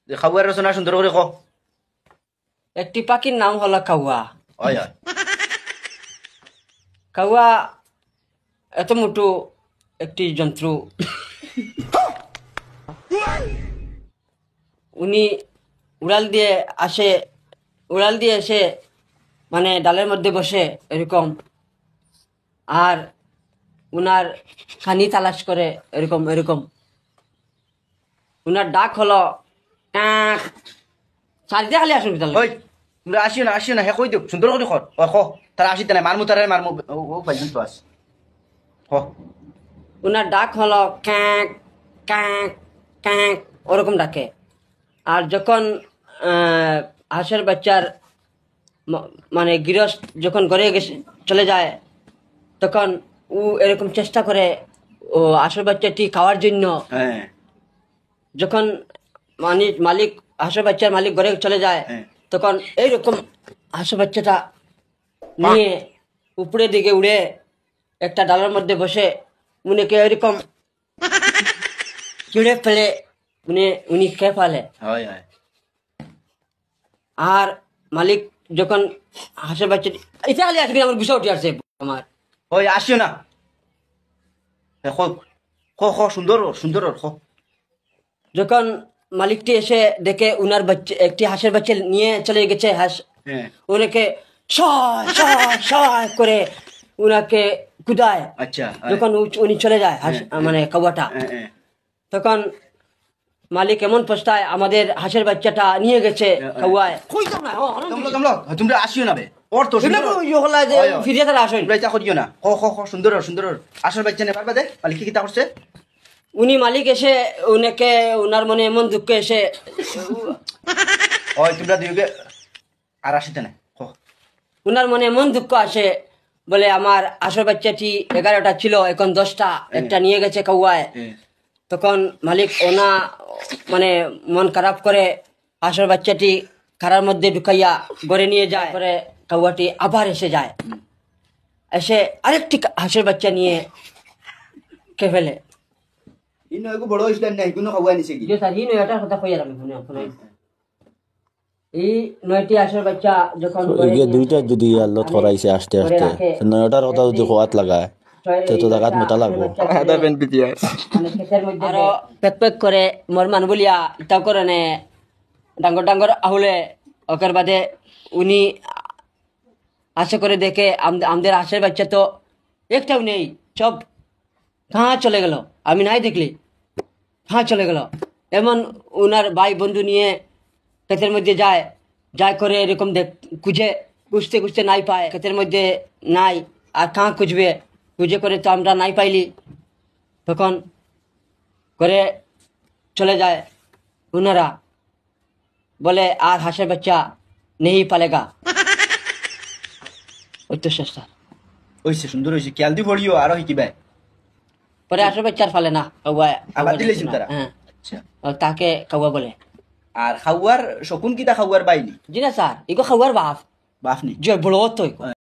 যে খাওয়ার রচনা সুন্দর করে ক। একটি পাখির নাম হলো কাউয়া। হয় হয়। কাউয়া এত মোটো একটি জন্তু। উনি উড়াল দিয়ে আসে, উড়াল দিয়ে এসে মানে ডালের মধ্যে বসে এরকম, আর উনার খানি তালাশ করে এরকম এরকম। উনার ডাক হলো কাক। সারিতে খালি আসুন তাহলে। ওই তোমরা আসিও না হে কই দিও সুন্দর করে কর। ও ক তারা আসিতে নাই মারমু তারে মারমু ও ভাইজন তো আস। ক উনার ডাক হলো ক্যাঁক ক্যাঁক ক্যাঁক, ওরকম ডাকে। আর যখন হাঁসের বাচ্চার মানে গৃহস্থ যখন ঘরে চলে যায়, তখন ও এরকম চেষ্টা করে ও হাঁসের বাচ্চাটি খাওয়ার জন্য। হ্যাঁ যখন মালিক হাঁসের বাচ্চার মালিক ঘরে চলে যায়, তখন এইরকম হাঁসের বাচ্চাটা নিয়ে উপরের দিকে উড়ে একটা ডালের মধ্যে বসে উনিকে এরকম চিড়ে ফেলে উনি খেয়ে ফেলে। হয় হয়। আর মালিক যখন হাঁসের বাচ্চাটি এটা খালি আজকে আমার গুছা উঠে আসছে আমার। ওই আসিও না হে ক ক ক সুন্দর সুন্দর ক। যখন মালিকটি এসে দেখে উনার বাচ্চা একটি হাঁসের বাচ্চা নিয়ে চলে গেছে, হাঁস হ্যাঁ উনাকে সয় করে উনাকে কুদায়। আচ্ছা যখন উনি চলে যায় হাঁস মানে কাউয়াটা, তখন মালিক এমন পস্তায় আমাদের হাঁসের বাচ্চাটা নিয়ে গেছে কাউয়ায়। তোমরা আসিও না বে ওর তো ফিরিয়ে তারা আসেন। তোমরা ইচ্ছা করিও না ক ক ক সুন্দর সুন্দর আসার বাচ্চা নেবার বাদে মালিক কি তা করছে। উনি মালিক এসে উনাকে উনার মনে এমন দুঃখ এসে ওই তোমরা দুইকে আর আসিতে না ক। উনার মনে এমন দুঃখ আসে, বলে আমার হাঁসের বাচ্চাটি 11টা ছিল, এখন 10টা, একটা নিয়ে গেছে কাউয়ায়। তখন মালিক ওনা মানে মন খারাপ করে হাঁসের বাচ্চাটি খাড়ার মধ্যে ঢুকাইয়া ঘরে নিয়ে যায়। পরে কাউয়াটি আবার এসে যায়, এসে আরেকটি হাঁসের বাচ্চা নিয়ে খেয়ে ফেলে। ইনো এগো বড় হইছে না ইনো খাওয়া নিছে কি যে স্যার এই নয়টার কথা কইয়া আমি শুনে এই 9টি হাঁসের বাচ্চা যখন এগিয়ে দুইটা যদি আল্লাহ থরাইছে আস্তে আস্তে নয়টার কথা যদি খোয়াত লাগায় তো জায়গাত মোটা লাগবো। আরো পেক পেক করে মরমান বলিয়া ইটা করে নে ডাঙ্গর ডাঙ্গর আহুলে ওকের বাদে উনি আশা করে দেখে আমাদের হাঁসের বাচ্চা তো একটাও নেই, সব কাঁ চলে গেল, আমি নাই দেখলি কাঁ চলে গেল। এমন উনার ভাই বন্ধু নিয়ে ক্ষেতের মধ্যে যায়, করে এরকম খুঁজতে খুঁজতে নাই পায়, ক্ষেতের মধ্যে নাই, আর কাঁ খুঁজবে, খুঁজে করে তো আমরা নাই পাইলি। তখন করে চলে যায় উনারা, বলে আর হাঁসের বাচ্চা নেই পালেগা। ওই তো শেষ স্যার। ওইছে সুন্দর হইছে খেয়াল দি পড়িও আর হিকিবাই। পরে হাঁসের বাচ্চার ফালে না কাউয়া আবার দিলেছেন তারা। হ্যাঁ আচ্ছা তাকে কাউয়া বলে। আর খাওয়ার শকুন কিটা খাওয়ার বাইনি জি না স্যার, এগো খাওয়ার বাপ বাফনি যে বড় তো